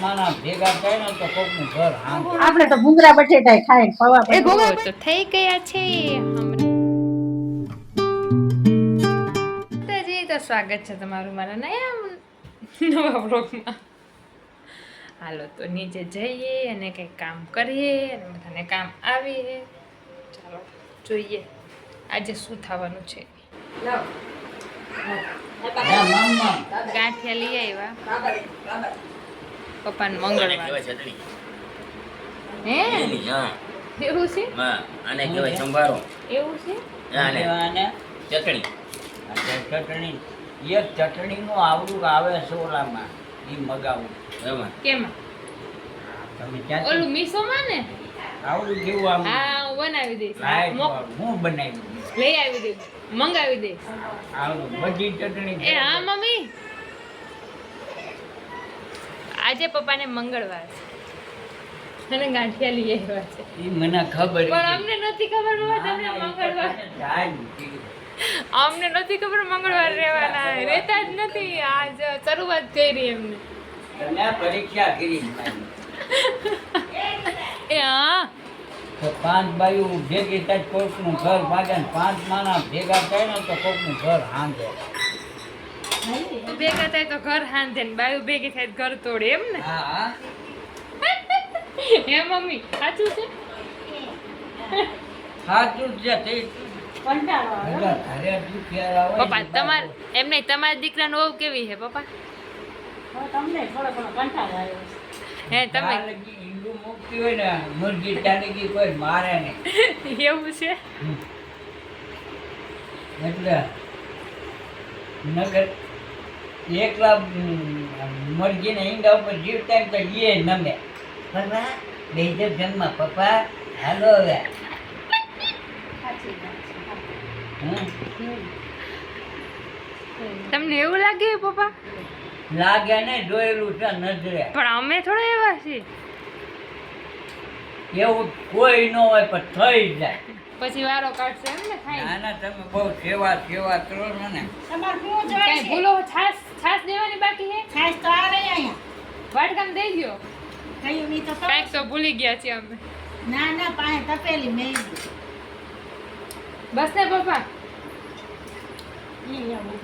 માણા ભેગા થાય ને તો કોકનું ઘર હાંગે. આપણે તો ભૂંગરા બટેટા ખાય પૌવા એ ગોગા તો થઈ ગયા છે તો સ્વાગત છે તમારું મારા નવા બ્લોગમાં. હાલો તો નીચે જઈએ અને કંઈક કામ કરીએ અને બધાને કામ આવીએ. ચાલો જોઈએ આજે શું થવાનું છે. ગાંઠિયા લઈ આવ્યા પપ્પાને મંગળવાર. હે એવું છે? આને કહેવાય સંભારો. એવું છે? આને અને ચટણી. ચટણી એક ચટણીનું આવડું આવે છે ઓલામાં એ મગાવું. એમાં કેમાં? તમે ક્યાં ઓલું મીસોમાં ને? આવડું જેવું આમ હા હું બનાવી દઈશ. લાઈટ મોક- વાળું. હું બનાવી દઉં. લઈ આવી દઈશ, મંગાવી દઈશ. આવડું બધી ચટણી એ હા મમ્મી, આજે પપ્પાને મંગળવાર છે અને ગાંઠિયા લઈ આવ્યા છે. એ મને ખબર પણ અમને નથી ખબર બાબા તમને મંગળવાર. અમને નથી ખબર મંગળવાર રહેવાના, રહેતા જ નથી. આજ શરૂઆત કરી એમને. તમે પરીક્ષા કરી એ હા તો 5 બાયુ ભેગી થાય કોકનું ઘર ભાગે ને 5 માણા ભેગા થાય ને તો કોકનું ઘર હાંગે. ભેગા થાય તો ઘર હાંધે ને બાયું ભેગી થાય તો ઘર તોડે એમ ને? હા હા હે મમ્મી સાચું છે? સાચું જ છે તે કંટાળો આવે. ઘરે દુખિયારા હોય પપ્પા ને તમાર એમ નહીં, તમારા દીકરાનો વહુ કેવી છે પપ્પા? હવે તમને થોડો ઘણો કંટાળો આવ્યો છે. હે તમે બહાર લગી ઈંડું મૂકતી હોય ને મુરગી ચાલીગી કોઈ મારે નહીં. એવું છે? એટલે નગર એકલા મરઘીને ઈંડા ઉપર જીવતા હોય તો એ નમે. પપ્પા બેજો જમવા. પપ્પા હાલો હવે. સાચી વાત છે. હમ. તમને એવું લાગે પપ્પા? લાગે ને જોયેલું છે નજરે. પણ અમે થોડા એવા છીએ. એવું કોઈ ન હોય પણ થઈ જાય. પછી વારો કાઢશે એમ ને ખાઈ. નાના તમે બહુ સેવા સેવા કરો છો ને. તમારે શું કઈ જોઈએ છે? ભૂલો છાસ છાસ દેવાની બાકી છે? છાશ તો આ રહી અહીંયા. વાટકામ દઈ ગયો. કયું નહીં તો કાંઈક તો ભૂલી ગયા છીએ અમે. ના ના પાસે તપેલી મેં બસ ને પપ્પા, ઈ આવું.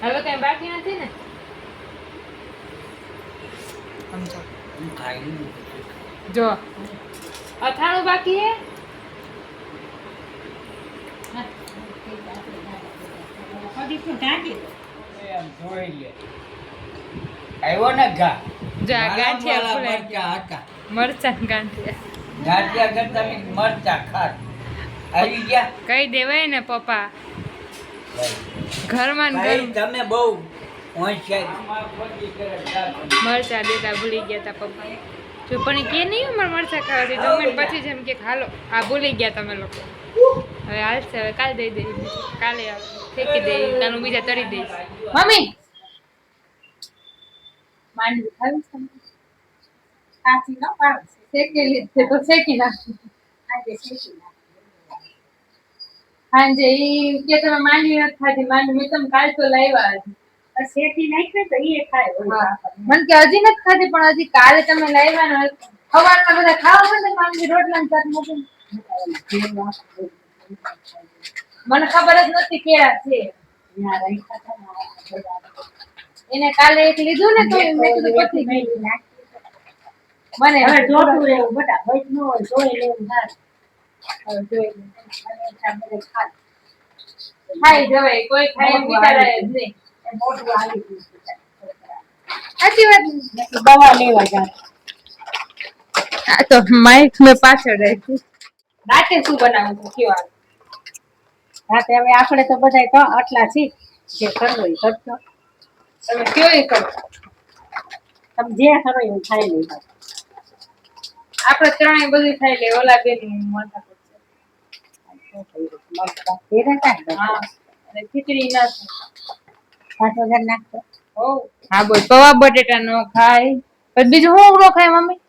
હવે કઈ બાકી નથી ને? સમજો હું ખાઈ લઉં. જો અથાણું બાકી હે. કદી શું ઢાંકી દો. એમ જોઈ લે. આવ્યો ને ઘા. જો આ ગાંઠિયા વાળા ફૂલાઈ મરચાં હતા. મરચાં ગાંઠિયા ગાંઠિયા કરતા મેં મરચાં ખાટ. આવી ગયા. કહી દેવાય ને પપ્પા, ઘરમાં ને ભાઈ ઘર તમે બહુ હોશિયાર. મરચાં દેતા ભૂલી ગયા તા પપ્પા. જો પણ એ કે નહીં અમારે મરચાં ખાવાથી જમીને પછી જેમ કે હાલો આ ભૂલી ગયા તમે લોકો. હવે હાલશે, હવે કાલે દઈ દઈ, કાલે ફેંકી દઈ, કાલે બીજા તળી દઈશ. મમ્મી માંડવી ખાવી છે તમને? કાચી ન પાડે છે. શેકેલી છે તો શેકી નાખી. આજે શેકી નાખી. સાંજે ઈ કે તમે માંડવી નથી ખાધી, માંડવી મેં તમે કાલ તો લાવ્યા હતી. આ શેકી નાખે તો એ ખાય ઓલું હા. આપણને. મને કે હજી નથી ખાધી, પણ હજી કાલે તમે લાવ્યા ને સવારમાં બધા ખાવા માંડે માંડવી રોટલા ને શાક મૂકીને. મને ખબર જ નથી કેળા છે. ત્યાં રાખ્યા હતા ને આ બધા. એને કાલે એક લીધું ને તો મેં કીધું પછી મેથી નાખી. મને હવે જોતું રહેવું બટા, હોય ન હોય જોઈ લેવું સારું. હવે જોઈ લે. અને એટલા બધે ખાય. ખાઈ જવાય, કોઈ ખાય એમ વિચારાય જ નહીં. એ મોઢું આવી ગયું છે. સાચી વાત ને? એટલે દવા લેવા જાય. આ તો માઇક મેં પાછળ રાખી. રાતે શું બનાવું છું કયો હાલ. રાતે હવે આપણે તો બધા તો આટલા છીએ જે કરવો એ કરજો. તમે કયો એ કરો. તમે જે કરો એવું ખાઈ લેજો. આપણે ત્રણેય બધું ખાઈ લે. ઓલા બેન માથા પર છે. હા, અને ખીચડી ના નાખતો હા બોલ, પૌવા બટેટા નો ખાય, પછી બીજું શું નો ખાય મમ્મી?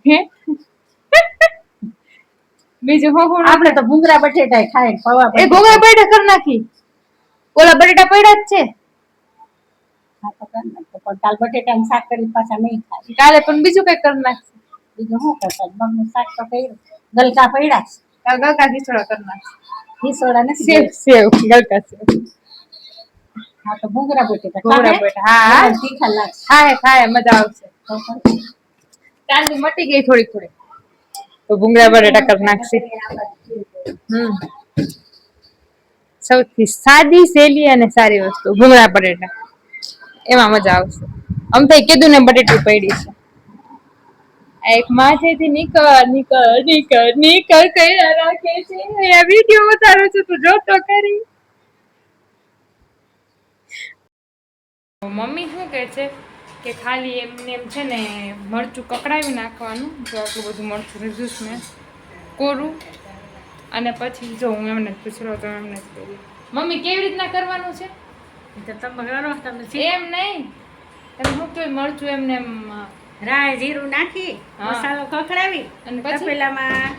હે? બીજું શું આપણે તો ભૂંગરા બટેટા ખાય પૌવા એ ગોગા બટેટા કરી નાખી. ઓલા બટેટા પડ્યા જ છે હા તો કર નાખ. તો પણ કાલ બટેટાનું શાક કરી પાછા નહીં ખાય. કાલે પણ બીજું કઈ કરી નાખશે બીજું શું કરતા મગનું શાક તો કર્યું. ગલકા પડ્યા છે. કાલ ગલકા ખીચડા કરી નાખશે ખીસોડા નથી. સેવ સેવ ગલકા સેવ હા તો ભૂંગળા બટેટા ભૂંગળા ખાવે? બટેટા, હા, હા. બધા તીખા લાગશે. ખાય ખાય મજા આવશે તો પછી ચાંદી મટી ગઈ થોડી થોડી તો ભૂંગળા બટેટા કરી નાખશે સૌથી સાદી સહેલી અને સારી વસ્તુ ભૂંગળા બટેટા એમાં મજા આવશે આમ તો કીધું ને બટેટી પડી છે આ એક માથેથી નીકળ કયા રાખે છે આ વિડિયો ઉતારું છું તું જોતો કરી મમ્મી શું કહે છે કે ખાલી એમને એમ છે ને મરચું કકડાવી નાખવાનું જો આટલું બધું મરચું લીધું છે મેં કોરું અને પછી જો હું એમને પૂછરો તો એમને જ કહ્યું મમ્મી કેવી રીતના કરવાનું છે તો તમે કરો તમે એમ નહીં તમે શું કહ્યું મરચું એમને એમ રાય જીરું નાખી હા. મસાલો કકડાવી અને પછી તપેલામાં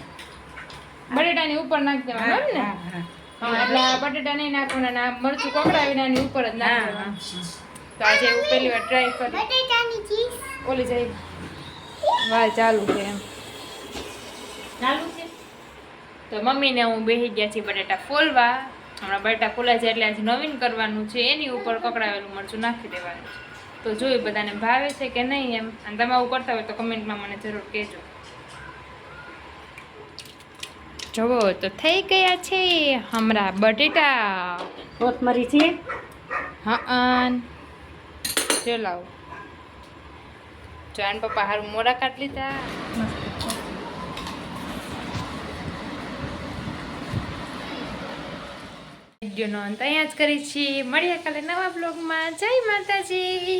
બટેટાની ઉપર નાખી દેવાનું એમ ને હા એટલે આ બટેટા નહીં નાખવાના અને આ મરચું કકડાવીને આની ઉપર જ નાખી દેવાનું તો આજે હું પહેલી વાર ટ્રાય કરી ઓલી જાય વાહ ચાલુ છે એમ ચાલુ છે. તો મમ્મીને હું બેસી ગયા છીએ બટેટા ફોલવા હમણાં બટેટા ફોલાય છે એટલે આજે નવીન કરવાનું છે એની ઉપર કકડાવેલું મરચું નાખી દેવાનું છે તો જોયું બધાને ભાવે છે કે નહીં એમ અને તમે આવું કરતા હોય તો કમેન્ટમાં મને જરૂર કહેજો જુઓ તો થઈ ગયા છે હમણાં બટેટા કોથમરી છે. હા ચલાવો જાન પપ્પા હારું મોરા કાઢ લીધા વિડીયોનો અંત અહીંયા જ કરી છીએ મળીએ કાલે નવા બ્લોગમાં જય માતાજી